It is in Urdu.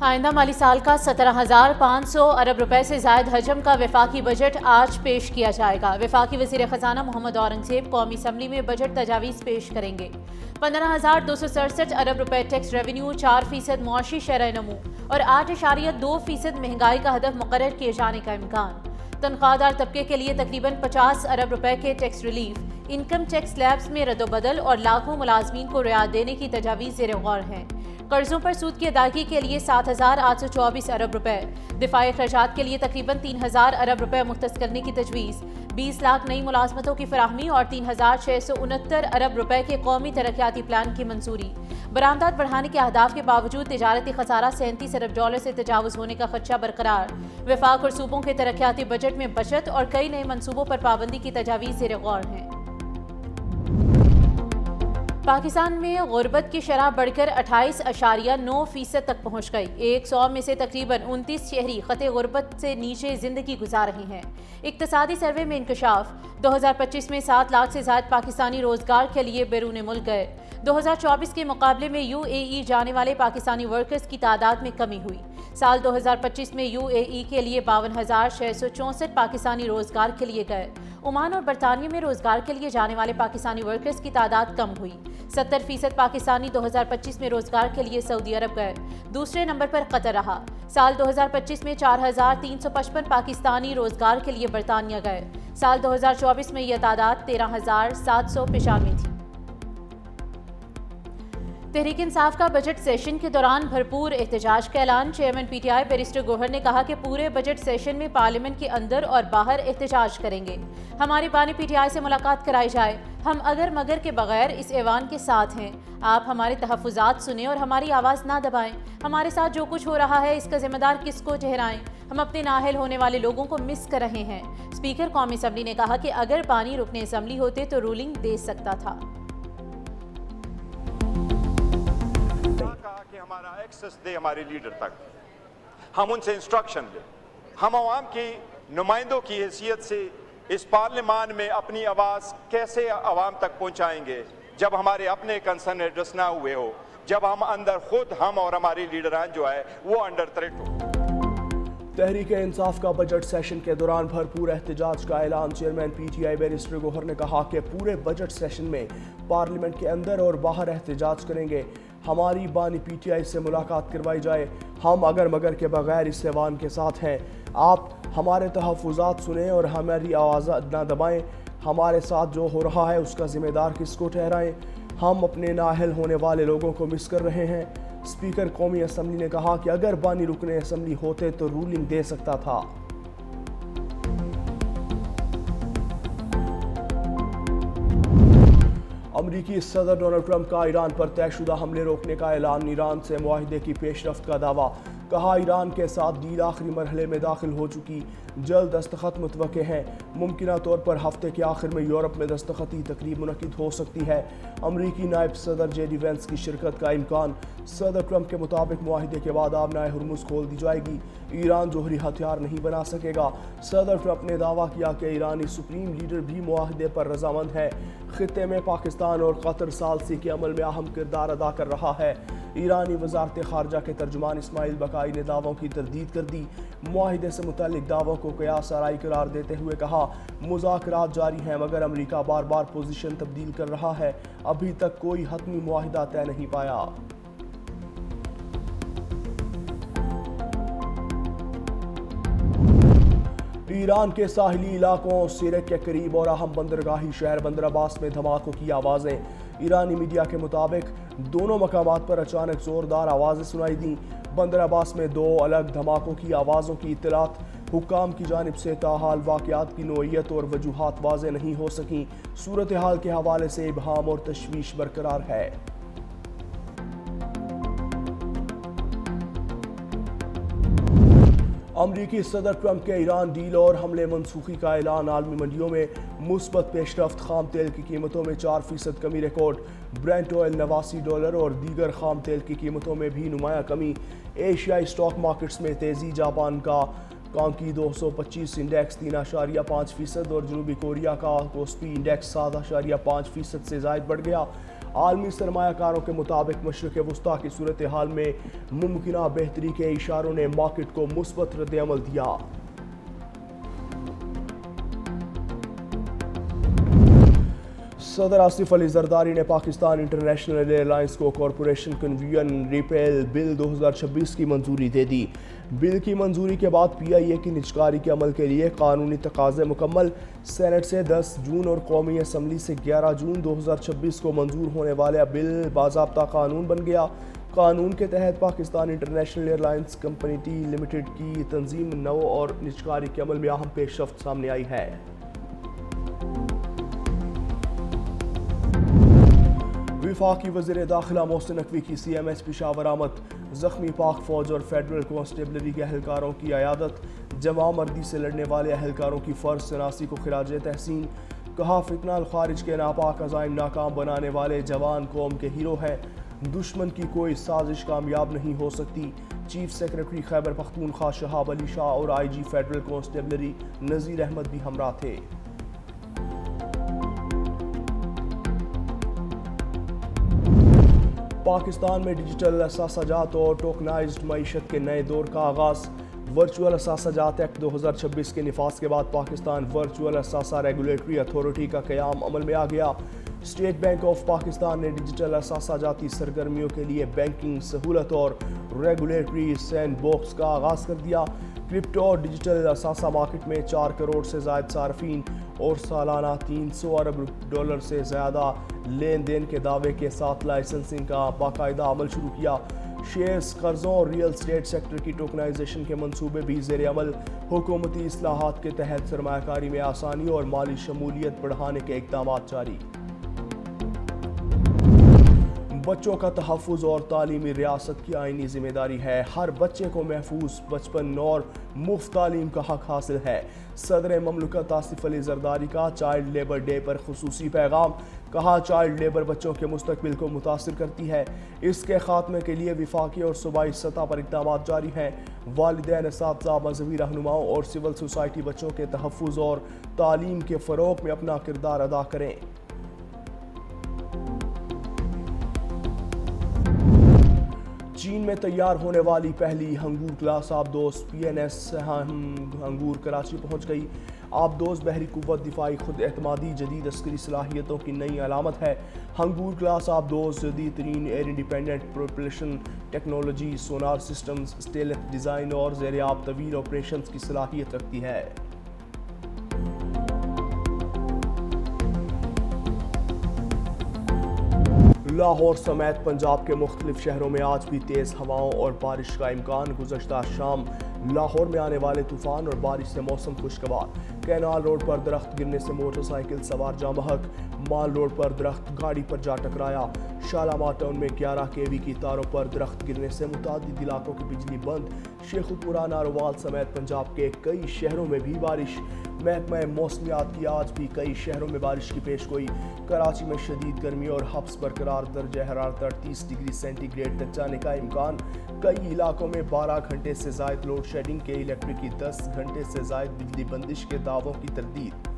آئندہ مالی سال کا 17,500 ارب روپے سے زائد حجم کا وفاقی بجٹ آج پیش کیا جائے گا۔ وفاقی وزیر خزانہ محمد اورنگزیب قومی اسمبلی میں بجٹ تجاویز پیش کریں گے۔ 15,267 ارب روپے ٹیکس ریونیو، 4% معاشی شرح نمو اور 8.2% مہنگائی کا ہدف مقرر کیے جانے کا امکان۔ تنخواہ دار طبقے کے لیے تقریباً 50 ارب روپے کے tax relief, income tax slabs میں رد و بدل اور لاکھوں ملازمین کو رعایت دینے کی تجاویز زیر غور ہیں۔ قرضوں پر سود کی ادائیگی کے لیے 7,824 ارب روپے، دفاعی اخراجات کے لیے تقریباً 3,000 ارب روپے مختص کرنے کی تجویز، 20 لاکھ نئی ملازمتوں کی فراہمی اور 3,669 ارب روپے کے قومی ترقیاتی پلان کی منظوری۔ برآمدات بڑھانے کے اہداف کے باوجود تجارتی خسارہ 37 ارب ڈالر سے تجاوز ہونے کا خدشہ برقرار۔ وفاق اور صوبوں کے ترقیاتی بجٹ میں بچت اور کئی نئے منصوبوں پر پابندی کی تجاویز زیر غور ہیں۔ پاکستان میں غربت کی شرح بڑھ کر 28.9% تک پہنچ گئی۔ 100 میں سے تقریباً 29 شہری خطے غربت سے نیچے زندگی گزار رہے ہیں۔ اقتصادی سروے میں انکشاف، 2025 میں 7 لاکھ سے زائد پاکستانی روزگار کے لیے بیرون ملک گئے۔ 2024 کے مقابلے میں UAE جانے والے پاکستانی ورکرز کی تعداد میں کمی ہوئی۔ سال 2025 میں UAE کے لیے 52,664 پاکستانی روزگار کے لیے گئے۔ عمان اور برطانیہ میں روزگار کے لیے جانے والے پاکستانی ورکرز کی تعداد کم ہوئی۔ 70% پاکستانی 2025 میں روزگار کے لیے سعودی عرب گئے۔ دوسرے نمبر پر قطر رہا۔ سال 2025 میں 4,355 پاکستانی روزگار کے لیے برطانیہ گئے۔ سال 2024 میں یہ تعداد 13,795 تھی۔ تحریک انصاف کا بجٹ سیشن کے دوران بھرپور احتجاج کا اعلان۔ چیئرمین PTI بیرسٹر گوہر نے کہا کہ پورے بجٹ سیشن میں پارلیمنٹ کے اندر اور باہر احتجاج کریں گے۔ ہماری بانی PTI سے ملاقات کرائی جائے، ہم اگر مگر کے بغیر اس ایوان کے ساتھ ہیں۔ آپ ہمارے تحفظات سنیں اور ہماری آواز نہ دبائیں۔ ہمارے ساتھ جو کچھ ہو رہا ہے اس کا ذمہ دار کس کو ٹھہرائیں؟ ہم اپنے نااہل ہونے والے لوگوں کو مس کر رہے ہیں۔ اسپیکر قومی اسمبلی نے کہا کہ اگر بانی رکن اسمبلی ہوتے تو رولنگ دے سکتا تھا۔ کہ ہمارا ایکسس دے ہمارے لیڈر تک، ہم ان سے انسٹرکشن لیں۔ ہم عوام کی نمائندوں کی حیثیت سے اس پارلیمان میں اپنی آواز کیسے عوام تک پہنچائیں گے جب ہمارے اپنے کنسرن ایڈریس نہ ہوئے ہو، جب ہم اندر خود ہم اور ہماری لیڈران جو ہے وہ انڈر تھریٹ ہو۔ تحریک انصاف کا بجٹ سیشن کے دوران بھرپور احتجاج کا اعلان۔ چیئرمین PTI بیرسٹر گوہر نے کہا کہ پورے بجٹ سیشن میں پارلیمنٹ کے اندر اور باہر احتجاج کریں گے۔ ہماری بانی PTI سے ملاقات کروائی جائے، ہم اگر مگر کے بغیر اس ایوان کے ساتھ ہیں۔ آپ ہمارے تحفظات سنیں اور ہماری آواز نہ دبائیں۔ ہمارے ساتھ جو ہو رہا ہے اس کا ذمہ دار کس کو ٹھہرائیں؟ ہم اپنے نااہل ہونے والے لوگوں کو مس کر رہے ہیں۔ اسپیکر قومی اسمبلی نے کہا کہ اگر بانی رکن اسمبلی ہوتے تو رولنگ دے سکتا تھا۔ امریکی صدر ڈونلڈ ٹرمپ کا ایران پر طے شدہ حملے روکنے کا اعلان۔ ایران سے معاہدے کی پیش رفت کا دعویٰ۔ کہا ایران کے ساتھ ڈیل آخری مرحلے میں داخل ہو چکی، جلد دستخط متوقع ہیں۔ ممکنہ طور پر ہفتے کے آخر میں یورپ میں دستخطی تقریب منعقد ہو سکتی ہے۔ امریکی نائب صدر JD وینس کی شرکت کا امکان۔ صدر ٹرمپ کے مطابق معاہدے کے بعد آبنائے ہرمز کھول دی جائے گی۔ ایران جوہری ہتھیار نہیں بنا سکے گا۔ صدر ٹرمپ نے دعویٰ کیا کہ ایرانی سپریم لیڈر بھی معاہدے پر رضامند ہے۔ خطے میں پاکستان اور قطر ثالثی کے عمل میں اہم کردار ادا کر رہا ہے۔ ایرانی وزارت خارجہ کے ترجمان اسماعیل بقائی نے دعووں کی تردید کر دی۔ معاہدے سے متعلق دعووں کو قیاس آرائی قرار دیتے ہوئے کہا مذاکرات جاری ہیں مگر امریکہ بار بار پوزیشن تبدیل کر رہا ہے، ابھی تک کوئی حتمی معاہدہ طے نہیں پایا۔ ایران کے ساحلی علاقوں سیرک کے قریب اور اہم بندرگاہی شہر بندر عباس میں دھماکوں کی آوازیں۔ ایرانی میڈیا کے مطابق دونوں مقامات پر اچانک زوردار آوازیں سنائی دیں۔ بندر عباس میں 2 الگ دھماکوں کی آوازوں کی اطلاعات حکام کی جانب سے تاحال واقعات کی نوعیت اور وجوہات واضح نہیں ہو سکیں۔ صورتحال کے حوالے سے ابہام اور تشویش برقرار ہے۔ امریکی صدر ٹرمپ کے ایران ڈیل اور حملے منسوخی کا اعلان۔ عالمی منڈیوں میں مثبت پیش رفت، خام تیل کی قیمتوں میں 4% کمی ریکارڈ۔ برینٹ آئل $89 اور دیگر خام تیل کی قیمتوں میں بھی نمایاں کمی۔ ایشیائی اسٹاک مارکیٹس میں تیزی، جاپان کا کانکی 225 انڈیکس 3.5% اور جنوبی کوریا کا کوسپی انڈیکس 7.5% سے زائد بڑھ گیا۔ عالمی سرمایہ کاروں کے مطابق مشرق وسطیٰ کی صورتحال میں ممکنہ بہتری کے اشاروں نے مارکیٹ کو مثبت رد عمل دیا۔ صدر آصف علی زرداری نے پاکستان انٹرنیشنل ایئر لائنز کو کارپوریشن کنوین ریپیل بل 2026 کی منظوری دے دی۔ بل کی منظوری کے بعد پی آئی اے کی نجکاری کے عمل کے لیے قانونی تقاضے مکمل۔ سینٹ سے 10 جون اور قومی اسمبلی سے 11 جون 2026 کو منظور ہونے والا بل باضابطہ قانون بن گیا۔ قانون کے تحت Pakistan international air lines company limited کی تنظیم نو اور نجکاری کے عمل میں اہم پیش رفت سامنے آئی ہے۔ وفاقی وزیر داخلہ محسن نقوی کی سی ایم ایس پشاور آمد۔ زخمی پاک فوج اور فیڈرل کانسٹیبلری کے اہلکاروں کی عیادت۔ جمع مردی سے لڑنے والے اہلکاروں کی فرض شناسی کو خراج تحسین۔ کہا فتنہ الخارج کے ناپاک عزائم ناکام بنانے والے جوان قوم کے ہیرو ہیں۔ دشمن کی کوئی سازش کامیاب نہیں ہو سکتی۔ چیف سیکرٹری خیبر پختونخوا شہاب علی شاہ اور I G federal constabulary Nazir Ahmed بھی ہمراہ تھے۔ پاکستان میں ڈیجیٹل اثاثہ جات اور ٹوکنائزڈ معیشت کے نئے دور کا آغاز۔ ورچوئل اثاثہ جات ایکٹ 2026 کے نفاذ کے بعد پاکستان ورچوئل اثاثہ ریگولیٹری اتھارٹی کا قیام عمل میں آ گیا۔ اسٹیٹ بینک آف پاکستان نے ڈیجیٹل اثاثہ جاتی سرگرمیوں کے لیے بینکنگ سہولت اور ریگولیٹری سینڈ باکس کا آغاز کر دیا۔ کرپٹو اور ڈیجیٹل اثاثہ مارکیٹ میں 4 کروڑ سے زائد صارفین اور سالانہ 300 ارب ڈالر سے زیادہ لین دین کے دعوے کے ساتھ لائسنسنگ کا باقاعدہ عمل شروع کیا۔ شیئرز، قرضوں اور ریئل اسٹیٹ سیکٹر کی ٹوکنائزیشن کے منصوبے بھی زیر عمل۔ حکومتی اصلاحات کے تحت سرمایہ کاری میں آسانی اور مالی شمولیت بڑھانے کے اقدامات جاری۔ بچوں کا تحفظ اور تعلیمی ریاست کی آئینی ذمہ داری ہے۔ ہر بچے کو محفوظ بچپن اور مفت تعلیم کا حق حاصل ہے۔ صدر مملکت آصف علی زرداری کا چائلڈ لیبر ڈے پر خصوصی پیغام۔ کہا چائلڈ لیبر بچوں کے مستقبل کو متاثر کرتی ہے۔ اس کے خاتمے کے لیے وفاقی اور صوبائی سطح پر اقدامات جاری ہیں۔ والدین، اساتذہ، مذہبی رہنماؤں اور سول سوسائٹی بچوں کے تحفظ اور تعلیم کے فروغ میں اپنا کردار ادا کریں۔ چین میں تیار ہونے والی پہلی ہنگور کلاس آبدوز پی این ایس ہنگور کراچی پہنچ گئی۔ آبدوز بحری قوت، دفاعی خود اعتمادی، جدید عسکری صلاحیتوں کی نئی علامت ہے۔ ہنگور کلاس آبدوز جدید ترین air independent propulsion technology, sonar systems, stealth design اور زیر آب طویل آپریشنز کی صلاحیت رکھتی ہے۔ لاہور سمیت پنجاب کے مختلف شہروں میں آج بھی تیز ہواؤں اور بارش کا امکان۔ گزشتہ شام لاہور میں آنے والے طوفان اور بارش سے موسم خوشگوار۔ کینال روڈ پر درخت گرنے سے موٹر سائیکل سوار جاں بحق۔ مال روڈ پر درخت گاڑی پر جا ٹکرایا۔ شالامار ٹاؤن میں 11 kV کی تاروں پر درخت گرنے سے متعدد علاقوں کی بجلی بند۔ شیخ الپورہ، نارووال سمیت پنجاب کے کئی شہروں میں بھی بارش۔ محکمہ موسمیات کی آج بھی کئی شہروں میں بارش کی پیش گوئی۔ کراچی میں شدید گرمی اور حبس برقرار، درجہ حرارت 38 ڈگری سینٹی گریڈ تک جانے کا امکان۔ کئی علاقوں میں 12 گھنٹے سے زائد لوڈ شیڈنگ کے، الیکٹرک کی 10 گھنٹے سے زائد بجلی بندش کے دعووں کی تردید۔